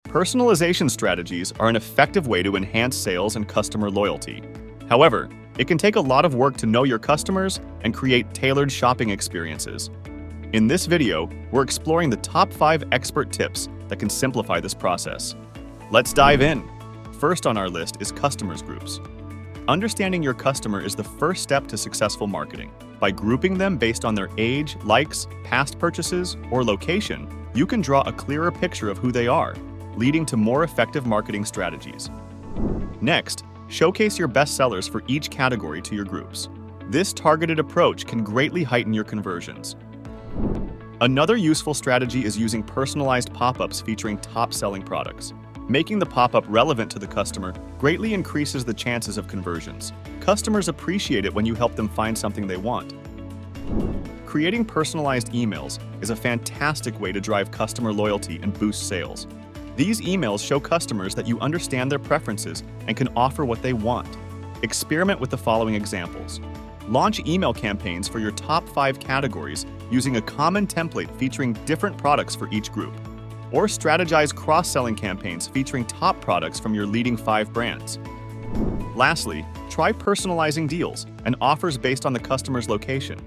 Personalization strategies are an effective way to enhance sales and customer loyalty. However, it can take a lot of work to know your customers and create tailored shopping experiences. In this video, we're exploring the top 5 expert tips that can simplify this process. Let's dive in. First on our list is customers groups. Understanding your customer is the first step to successful marketing. By grouping them based on their age, likes, past purchases, or location, you can draw a clearer picture of who they are, leading to more effective marketing strategies. Next, showcase your best sellers for each category to your groups. This targeted approach can greatly heighten your conversions. Another useful strategy is using personalized pop-ups featuring top-selling products. Making the pop-up relevant to the customer greatly increases the chances of conversions. Customers appreciate it when you help them find something they want. Creating personalized emails is a fantastic way to drive customer loyalty and boost sales. These emails show customers that you understand their preferences and can offer what they want. Experiment with the following examples. Launch email campaigns for your top 5 categories using a common template featuring different products for each group. Or strategize cross-selling campaigns featuring top products from your leading 5 brands. Lastly, try personalizing deals and offers based on the customer's location.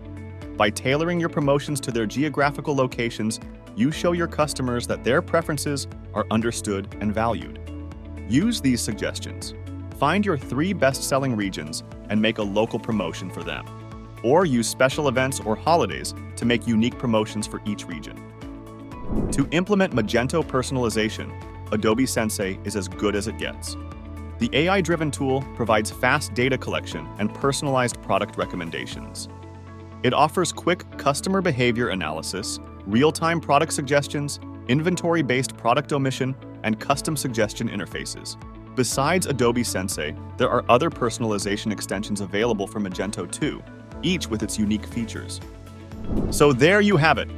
By tailoring your promotions to their geographical locations, you show your customers that their preferences are understood and valued. Use these suggestions. Find your 3 best-selling regions and make a local promotion for them. Or use special events or holidays to make unique promotions for each region. To implement Magento Personalization, Adobe Sensei is as good as it gets. The AI-driven tool provides fast data collection and personalized product recommendations. It offers quick customer behavior analysis, real-time product suggestions, inventory-based product omission, and custom suggestion interfaces. Besides Adobe Sensei, there are other personalization extensions available for Magento 2, each with its unique features. So there you have it,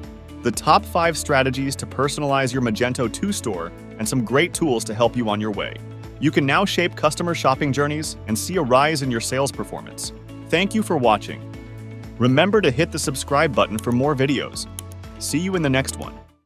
the top 5 strategies to personalize your Magento 2 store and some great tools to help you on your way. You can now shape customer shopping journeys and see a rise in your sales performance. Thank you for watching. Remember to hit the subscribe button for more videos. See you in the next one.